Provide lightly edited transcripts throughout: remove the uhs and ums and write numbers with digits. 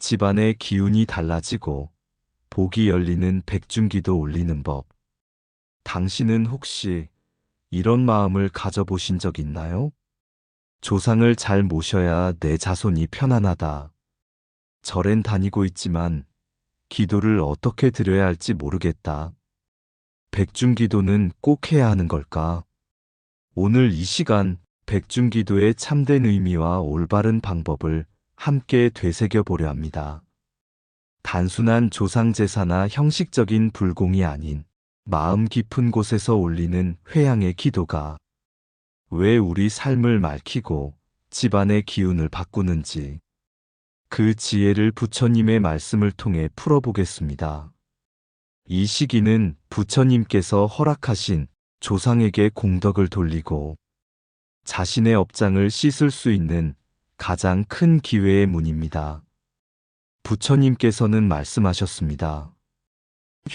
집안의 기운이 달라지고 복이 열리는 백중기도 올리는 법. 당신은 혹시 이런 마음을 가져보신 적 있나요? 조상을 잘 모셔야 내 자손이 편안하다. 절엔 다니고 있지만 기도를 어떻게 드려야 할지 모르겠다. 백중기도는 꼭 해야 하는 걸까? 오늘 이 시간 백중기도의 참된 의미와 올바른 방법을 함께 되새겨 보려 합니다. 단순한 조상제사나 형식적인 불공이 아닌 마음 깊은 곳에서 올리는 회향의 기도가 왜 우리 삶을 맑히고 집안의 기운을 바꾸는지 그 지혜를 부처님의 말씀을 통해 풀어보겠습니다. 이 시기는 부처님께서 허락하신 조상에게 공덕을 돌리고 자신의 업장을 씻을 수 있는 가장 큰 기회의 문입니다. 부처님께서는 말씀하셨습니다.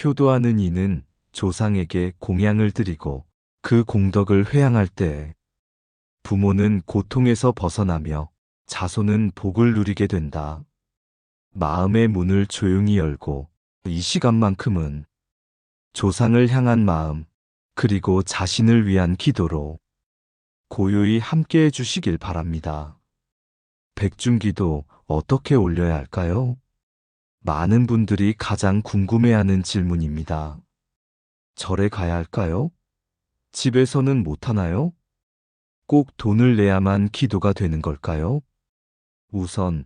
효도하는 이는 조상에게 공양을 드리고 그 공덕을 회양할 때 부모는 고통에서 벗어나며 자손은 복을 누리게 된다. 마음의 문을 조용히 열고 이 시간만큼은 조상을 향한 마음 그리고 자신을 위한 기도로 고요히 함께 해주시길 바랍니다. 백중기도 어떻게 올려야 할까요? 많은 분들이 가장 궁금해하는 질문입니다. 절에 가야 할까요? 집에서는 못하나요? 꼭 돈을 내야만 기도가 되는 걸까요? 우선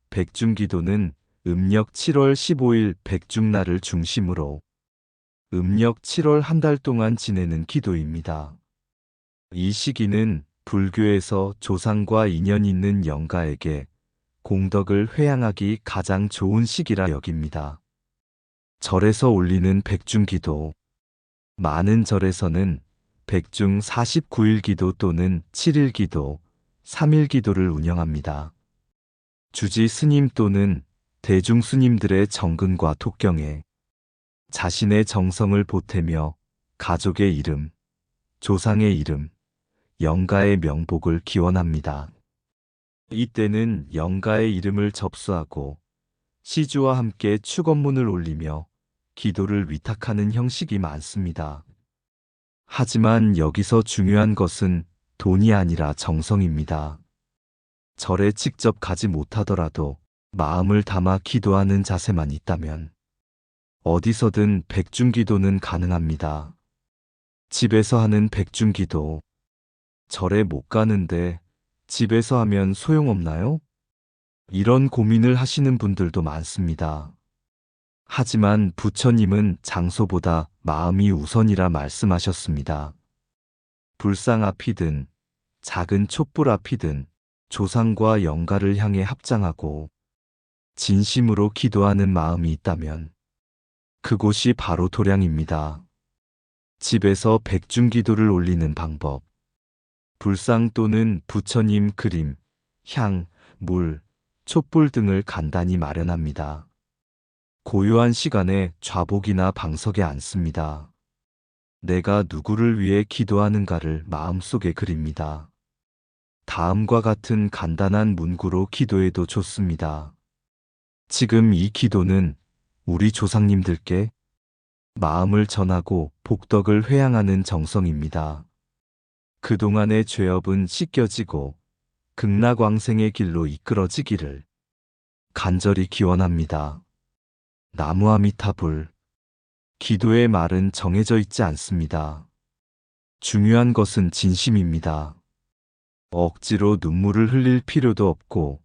백중기도는 음력 7월 15일 백중날을 중심으로 음력 7월 한 달 동안 지내는 기도입니다. 이 시기는 불교에서 조상과 인연 있는 영가에게 공덕을 회양하기 가장 좋은 시기라 여깁니다. 절에서 올리는 백중기도. 많은 절에서는 백중 49일 기도 또는 7일 기도, 3일 기도를 운영합니다. 주지 스님 또는 대중 스님들의 정근과 독경에 자신의 정성을 보태며 가족의 이름, 조상의 이름, 영가의 명복을 기원합니다. 이때는 영가의 이름을 접수하고 시주와 함께 축원문을 올리며 기도를 위탁하는 형식이 많습니다. 하지만 여기서 중요한 것은 돈이 아니라 정성입니다. 절에 직접 가지 못하더라도 마음을 담아 기도하는 자세만 있다면 어디서든 백중기도는 가능합니다. 집에서 하는 백중기도. 절에 못 가는데 집에서 하면 소용없나요? 이런 고민을 하시는 분들도 많습니다. 하지만 부처님은 장소보다 마음이 우선이라 말씀하셨습니다. 불상 앞이든 작은 촛불 앞이든 조상과 영가를 향해 합장하고 진심으로 기도하는 마음이 있다면 그곳이 바로 도량입니다. 집에서 백중기도를 올리는 방법. 불상 또는 부처님 그림, 향, 물, 촛불 등을 간단히 마련합니다. 고요한 시간에 좌복이나 방석에 앉습니다. 내가 누구를 위해 기도하는가를 마음속에 그립니다. 다음과 같은 간단한 문구로 기도해도 좋습니다. 지금 이 기도는 우리 조상님들께 마음을 전하고 복덕을 회양하는 정성입니다. 그동안의 죄업은 씻겨지고 극락왕생의 길로 이끌어지기를 간절히 기원합니다. 나무아미타불. 기도의 말은 정해져 있지 않습니다. 중요한 것은 진심입니다. 억지로 눈물을 흘릴 필요도 없고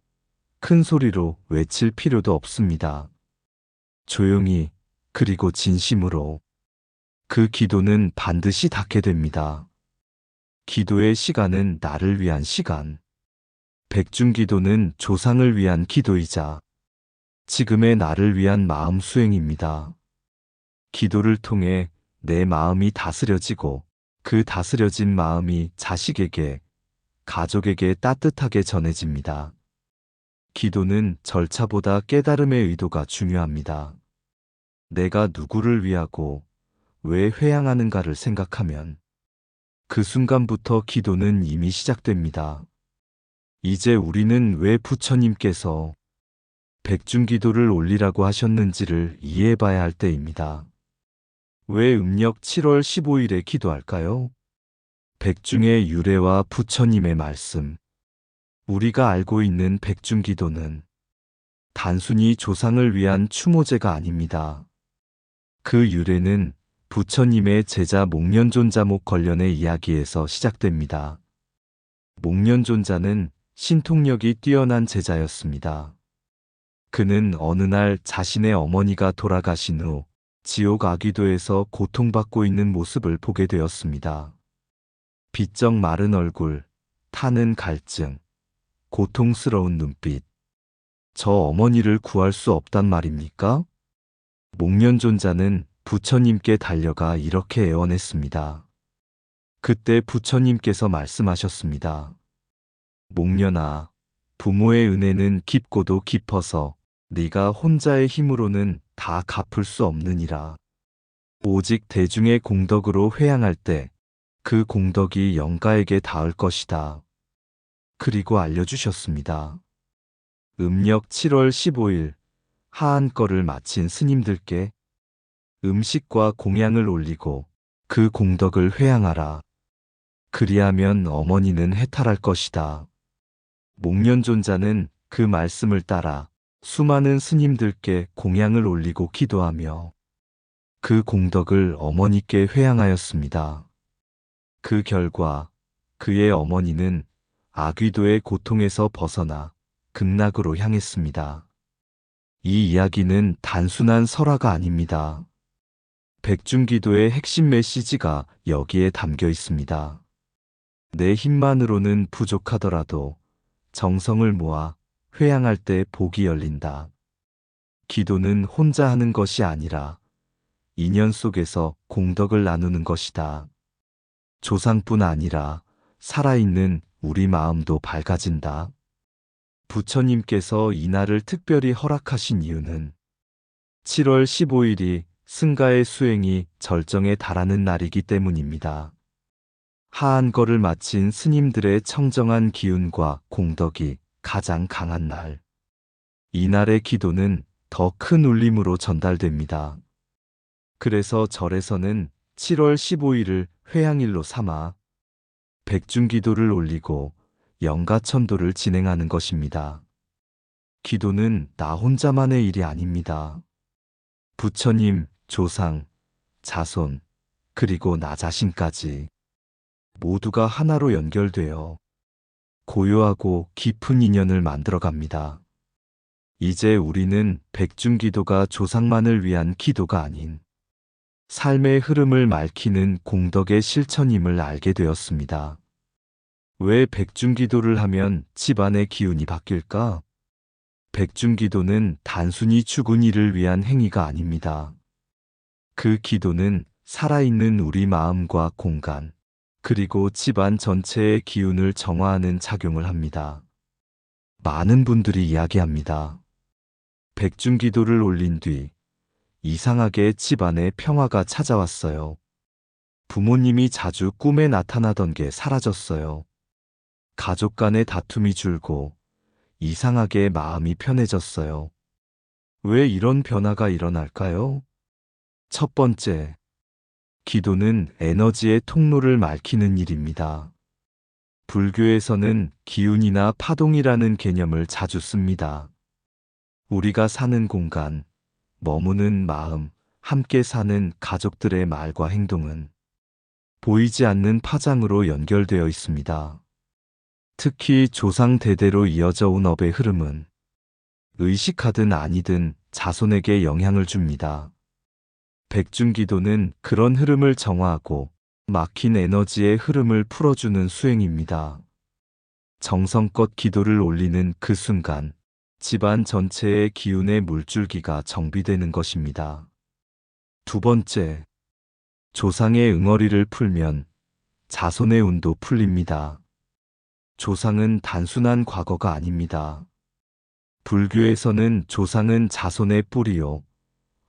큰 소리로 외칠 필요도 없습니다. 조용히 그리고 진심으로 그 기도는 반드시 닿게 됩니다. 기도의 시간은 나를 위한 시간. 백중기도는 조상을 위한 기도이자 지금의 나를 위한 마음 수행입니다. 기도를 통해 내 마음이 다스려지고 그 다스려진 마음이 자식에게, 가족에게 따뜻하게 전해집니다. 기도는 절차보다 깨달음의 의도가 중요합니다. 내가 누구를 위하고 왜 회양하는가를 생각하면 그 순간부터 기도는 이미 시작됩니다. 이제 우리는 왜 부처님께서 백중기도를 올리라고 하셨는지를 이해해봐야 할 때입니다. 왜 음력 7월 15일에 기도할까요? 백중의 유래와 부처님의 말씀. 우리가 알고 있는 백중기도는 단순히 조상을 위한 추모제가 아닙니다. 그 유래는 부처님의 제자 목련존자목 관련의 이야기에서 시작됩니다. 목련존자는 신통력이 뛰어난 제자였습니다. 그는 어느 날 자신의 어머니가 돌아가신 후 지옥 아귀도에서 고통받고 있는 모습을 보게 되었습니다. 비쩍 마른 얼굴, 타는 갈증, 고통스러운 눈빛. 저 어머니를 구할 수 없단 말입니까? 목련존자는 부처님께 달려가 이렇게 애원했습니다. 그때 부처님께서 말씀하셨습니다. 목련아, 부모의 은혜는 깊고도 깊어서 네가 혼자의 힘으로는 다 갚을 수 없느니라. 오직 대중의 공덕으로 회양할 때 그 공덕이 영가에게 닿을 것이다. 그리고 알려주셨습니다. 음력 7월 15일 하한거를 마친 스님들께 음식과 공양을 올리고 그 공덕을 회양하라. 그리하면 어머니는 해탈할 것이다. 목련존자는 그 말씀을 따라 수많은 스님들께 공양을 올리고 기도하며 그 공덕을 어머니께 회양하였습니다. 그 결과 그의 어머니는 아귀도의 고통에서 벗어나 극락으로 향했습니다. 이 이야기는 단순한 설화가 아닙니다. 백중기도의 핵심 메시지가 여기에 담겨 있습니다. 내 힘만으로는 부족하더라도 정성을 모아 회양할 때 복이 열린다. 기도는 혼자 하는 것이 아니라 인연 속에서 공덕을 나누는 것이다. 조상뿐 아니라 살아있는 우리 마음도 밝아진다. 부처님께서 이날을 특별히 허락하신 이유는 7월 15일이 승가의 수행이 절정에 달하는 날이기 때문입니다. 하한거를 마친 스님들의 청정한 기운과 공덕이 가장 강한 날. 이날의 기도는 더 큰 울림으로 전달됩니다. 그래서 절에서는 7월 15일을 회양일로 삼아 백중기도를 올리고 영가천도를 진행하는 것입니다. 기도는 나 혼자만의 일이 아닙니다. 부처님, 조상, 자손, 그리고 나 자신까지 모두가 하나로 연결되어 고요하고 깊은 인연을 만들어갑니다. 이제 우리는 백중기도가 조상만을 위한 기도가 아닌 삶의 흐름을 맑히는 공덕의 실천임을 알게 되었습니다. 왜 백중기도를 하면 집안의 기운이 바뀔까? 백중기도는 단순히 죽은 이를 위한 행위가 아닙니다. 그 기도는 살아있는 우리 마음과 공간, 그리고 집안 전체의 기운을 정화하는 작용을 합니다. 많은 분들이 이야기합니다. 백중기도를 올린 뒤 이상하게 집안에 평화가 찾아왔어요. 부모님이 자주 꿈에 나타나던 게 사라졌어요. 가족 간의 다툼이 줄고 이상하게 마음이 편해졌어요. 왜 이런 변화가 일어날까요? 첫 번째, 기도는 에너지의 통로를 맑히는 일입니다. 불교에서는 기운이나 파동이라는 개념을 자주 씁니다. 우리가 사는 공간, 머무는 마음, 함께 사는 가족들의 말과 행동은 보이지 않는 파장으로 연결되어 있습니다. 특히 조상 대대로 이어져 온 업의 흐름은 의식하든 아니든 자손에게 영향을 줍니다. 백중기도는 그런 흐름을 정화하고 막힌 에너지의 흐름을 풀어주는 수행입니다. 정성껏 기도를 올리는 그 순간 집안 전체의 기운의 물줄기가 정비되는 것입니다. 두 번째, 조상의 응어리를 풀면 자손의 운도 풀립니다. 조상은 단순한 과거가 아닙니다. 불교에서는 조상은 자손의 뿌리요,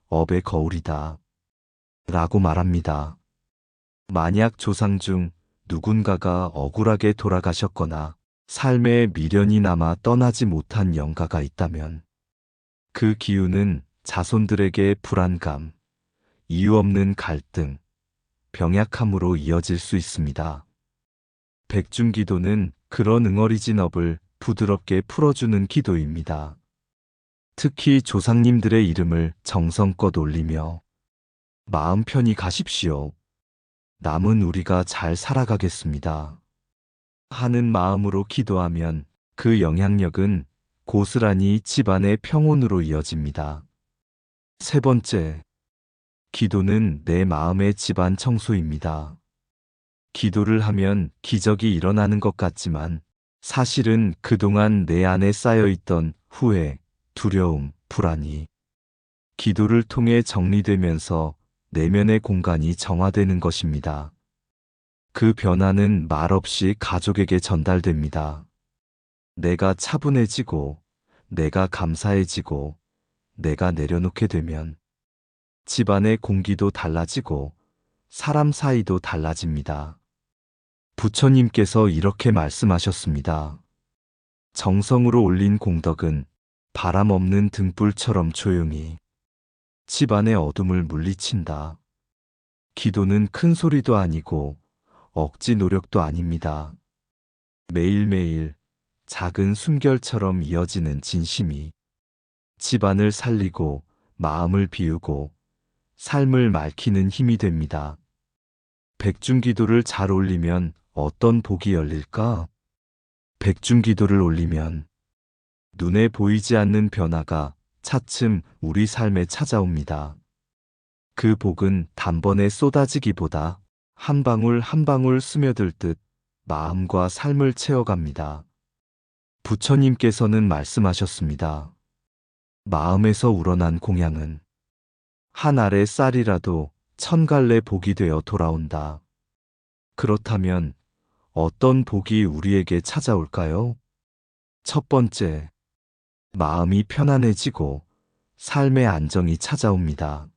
업의 거울이다 라고 말합니다. 만약 조상 중 누군가가 억울하게 돌아가셨거나 삶에 미련이 남아 떠나지 못한 영가가 있다면 그 기운은 자손들에게 불안감, 이유 없는 갈등, 병약함으로 이어질 수 있습니다. 백중기도는 그런 응어리진 업을 부드럽게 풀어주는 기도입니다. 특히 조상님들의 이름을 정성껏 올리며 마음 편히 가십시오. 남은 우리가 잘 살아가겠습니다. 하는 마음으로 기도하면 그 영향력은 고스란히 집안의 평온으로 이어집니다. 세 번째, 기도는 내 마음의 집안 청소입니다. 기도를 하면 기적이 일어나는 것 같지만 사실은 그동안 내 안에 쌓여있던 후회, 두려움, 불안이 기도를 통해 정리되면서 내면의 공간이 정화되는 것입니다. 그 변화는 말없이 가족에게 전달됩니다. 내가 차분해지고, 내가 감사해지고, 내가 내려놓게 되면 집안의 공기도 달라지고 사람 사이도 달라집니다. 부처님께서 이렇게 말씀하셨습니다. 정성으로 올린 공덕은 바람 없는 등불처럼 조용히 집안의 어둠을 물리친다. 기도는 큰 소리도 아니고 억지 노력도 아닙니다. 매일매일 작은 숨결처럼 이어지는 진심이 집안을 살리고 마음을 비우고 삶을 맑히는 힘이 됩니다. 백중기도를 잘 올리면 어떤 복이 열릴까? 백중기도를 올리면 눈에 보이지 않는 변화가 차츰 우리 삶에 찾아옵니다. 그 복은 단번에 쏟아지기보다 한 방울 한 방울 스며들 듯 마음과 삶을 채워갑니다. 부처님께서는 말씀하셨습니다. 마음에서 우러난 공양은 한 알의 쌀이라도 1000갈래 복이 되어 돌아온다. 그렇다면 어떤 복이 우리에게 찾아올까요? 첫 번째, 마음이 편안해지고 삶의 안정이 찾아옵니다.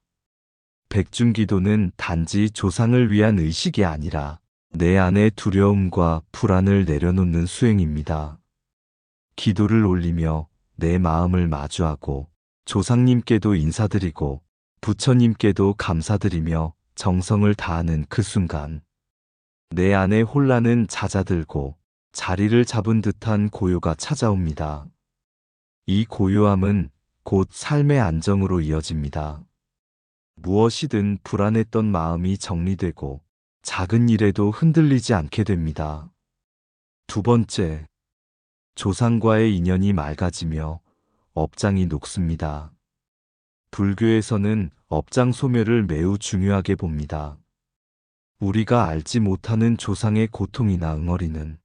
백중기도는 단지 조상을 위한 의식이 아니라 내 안의 두려움과 불안을 내려놓는 수행입니다. 기도를 올리며 내 마음을 마주하고 조상님께도 인사드리고 부처님께도 감사드리며 정성을 다하는 그 순간 내 안의 혼란은 잦아들고 자리를 잡은 듯한 고요가 찾아옵니다. 이 고요함은 곧 삶의 안정으로 이어집니다. 무엇이든 불안했던 마음이 정리되고 작은 일에도 흔들리지 않게 됩니다. 두 번째, 조상과의 인연이 맑아지며 업장이 녹습니다. 불교에서는 업장 소멸을 매우 중요하게 봅니다. 우리가 알지 못하는 조상의 고통이나 응어리는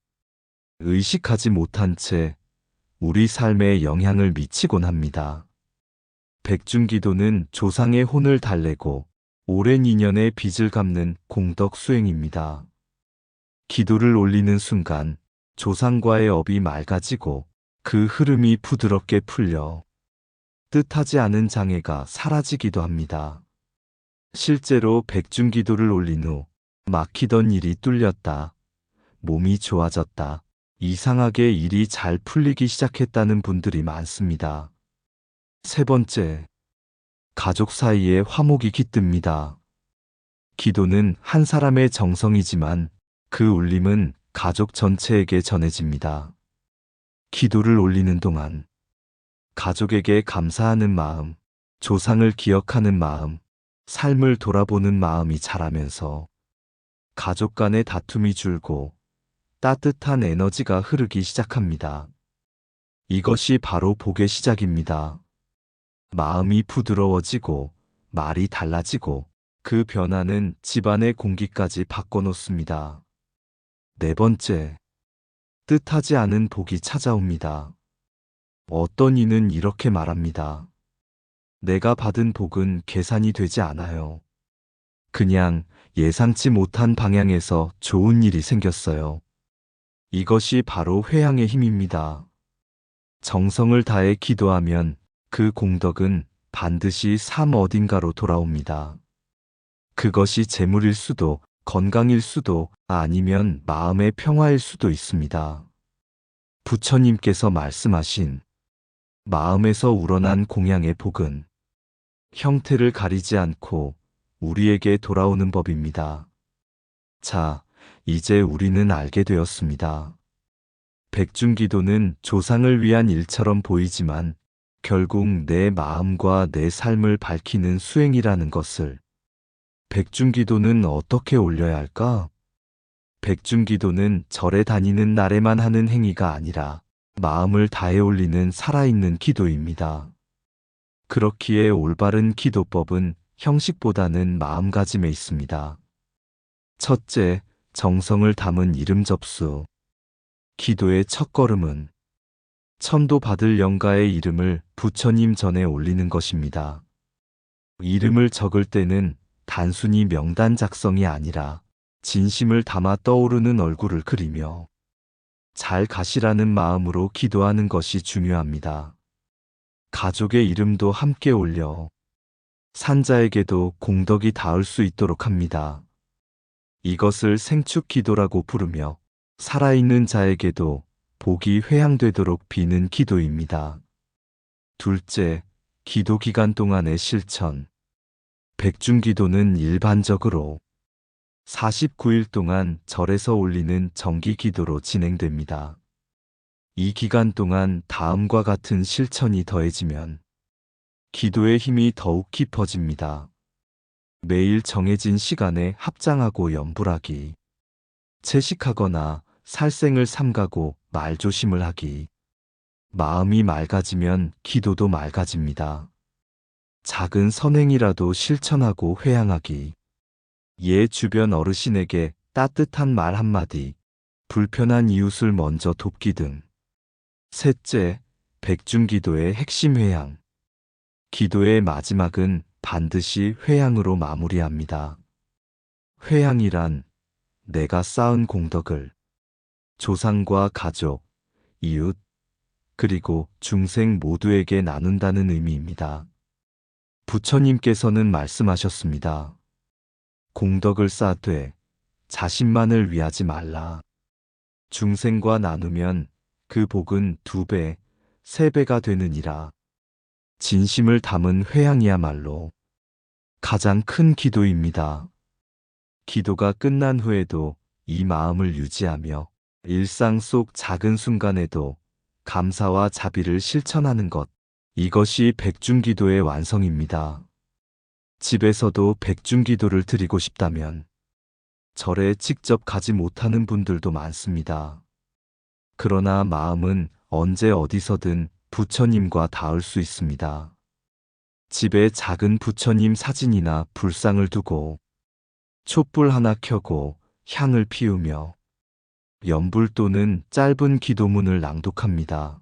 의식하지 못한 채 우리 삶에 영향을 미치곤 합니다. 백중기도는 조상의 혼을 달래고 오랜 인연의 빚을 갚는 공덕 수행입니다. 기도를 올리는 순간 조상과의 업이 맑아지고 그 흐름이 부드럽게 풀려 뜻하지 않은 장애가 사라지기도 합니다. 실제로 백중기도를 올린 후 막히던 일이 뚫렸다, 몸이 좋아졌다, 이상하게 일이 잘 풀리기 시작했다는 분들이 많습니다. 세 번째, 가족 사이에 화목이 깃듭니다. 기도는 한 사람의 정성이지만 그 울림은 가족 전체에게 전해집니다. 기도를 올리는 동안 가족에게 감사하는 마음, 조상을 기억하는 마음, 삶을 돌아보는 마음이 자라면서 가족 간의 다툼이 줄고 따뜻한 에너지가 흐르기 시작합니다. 이것이 바로 복의 시작입니다. 마음이 부드러워지고 말이 달라지고 그 변화는 집안의 공기까지 바꿔놓습니다. 네 번째, 뜻하지 않은 복이 찾아옵니다. 어떤 이는 이렇게 말합니다. 내가 받은 복은 계산이 되지 않아요. 그냥 예상치 못한 방향에서 좋은 일이 생겼어요. 이것이 바로 회향의 힘입니다. 정성을 다해 기도하면 그 공덕은 반드시 삶 어딘가로 돌아옵니다. 그것이 재물일 수도, 건강일 수도, 아니면 마음의 평화일 수도 있습니다. 부처님께서 말씀하신 마음에서 우러난 공양의 복은 형태를 가리지 않고 우리에게 돌아오는 법입니다. 자, 이제 우리는 알게 되었습니다. 백중기도는 조상을 위한 일처럼 보이지만 결국 내 마음과 내 삶을 밝히는 수행이라는 것을. 백중기도는 어떻게 올려야 할까? 백중기도는 절에 다니는 날에만 하는 행위가 아니라 마음을 다해 올리는 살아있는 기도입니다. 그렇기에 올바른 기도법은 형식보다는 마음가짐에 있습니다. 첫째, 정성을 담은 이름 접수. 기도의 첫걸음은 천도 받을 영가의 이름을 부처님 전에 올리는 것입니다. 이름을 적을 때는 단순히 명단 작성이 아니라 진심을 담아 떠오르는 얼굴을 그리며 잘 가시라는 마음으로 기도하는 것이 중요합니다. 가족의 이름도 함께 올려 산자에게도 공덕이 닿을 수 있도록 합니다. 이것을 생축 기도라고 부르며 살아있는 자에게도 복이 회향되도록 비는 기도입니다. 둘째, 기도 기간 동안의 실천. 백중기도는 일반적으로 49일 동안 절에서 올리는 정기 기도로 진행됩니다. 이 기간 동안 다음과 같은 실천이 더해지면 기도의 힘이 더욱 깊어집니다. 매일 정해진 시간에 합장하고 염불하기, 채식하거나 살생을 삼가고 말조심을 하기. 마음이 맑아지면 기도도 맑아집니다. 작은 선행이라도 실천하고 회향하기. 주변 어르신에게 따뜻한 말 한마디, 불편한 이웃을 먼저 돕기 등. 셋째, 백중기도의 핵심 회향. 기도의 마지막은 반드시 회향으로 마무리합니다. 회향이란 내가 쌓은 공덕을 조상과 가족, 이웃, 그리고 중생 모두에게 나눈다는 의미입니다. 부처님께서는 말씀하셨습니다. 공덕을 쌓되 자신만을 위하지 말라. 중생과 나누면 그 복은 2배, 3배가 되느니라. 진심을 담은 회향이야말로 가장 큰 기도입니다. 기도가 끝난 후에도 이 마음을 유지하며 일상 속 작은 순간에도 감사와 자비를 실천하는 것. 이것이 백중기도의 완성입니다. 집에서도 백중기도를 드리고 싶다면 절에 직접 가지 못하는 분들도 많습니다. 그러나 마음은 언제 어디서든 부처님과 닿을 수 있습니다. 집에 작은 부처님 사진이나 불상을 두고 촛불 하나 켜고 향을 피우며 연불 또는 짧은 기도문을 낭독합니다.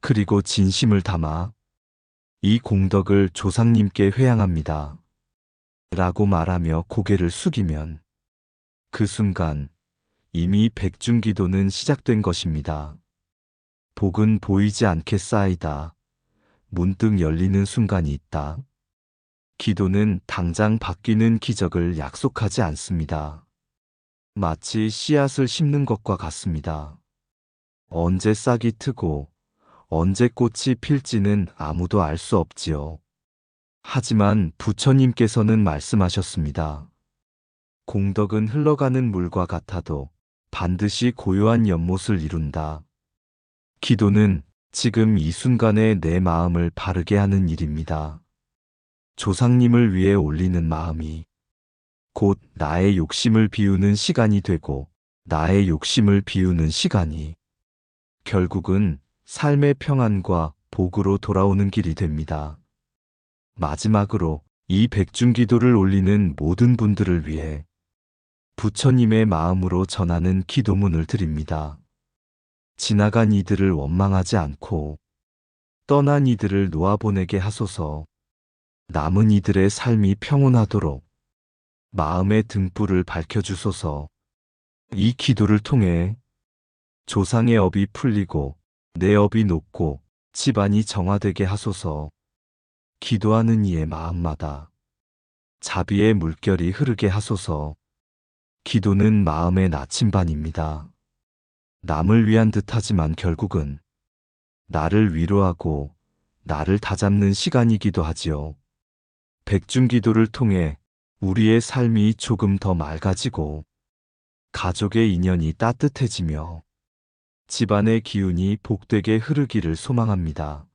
그리고 진심을 담아 이 공덕을 조상님께 회향합니다. 라고 말하며 고개를 숙이면 그 순간 이미 백중기도는 시작된 것입니다. 복은 보이지 않게 쌓이다. 문득 열리는 순간이 있다. 기도는 당장 바뀌는 기적을 약속하지 않습니다. 마치 씨앗을 심는 것과 같습니다. 언제 싹이 트고 언제 꽃이 필지는 아무도 알 수 없지요. 하지만 부처님께서는 말씀하셨습니다. 공덕은 흘러가는 물과 같아도 반드시 고요한 연못을 이룬다. 기도는 지금 이 순간에 내 마음을 바르게 하는 일입니다. 조상님을 위해 올리는 마음이 곧 나의 욕심을 비우는 시간이 되고 나의 욕심을 비우는 시간이 결국은 삶의 평안과 복으로 돌아오는 길이 됩니다. 마지막으로 이 백중기도를 올리는 모든 분들을 위해 부처님의 마음으로 전하는 기도문을 드립니다. 지나간 이들을 원망하지 않고 떠난 이들을 놓아보내게 하소서. 남은 이들의 삶이 평온하도록 마음의 등불을 밝혀주소서. 이 기도를 통해 조상의 업이 풀리고 내 업이 높고 집안이 정화되게 하소서. 기도하는 이의 마음마다 자비의 물결이 흐르게 하소서. 기도는 마음의 나침반입니다. 남을 위한 듯하지만 결국은 나를 위로하고 나를 다잡는 시간이기도 하지요. 백중기도를 통해 우리의 삶이 조금 더 맑아지고 가족의 인연이 따뜻해지며 집안의 기운이 복되게 흐르기를 소망합니다.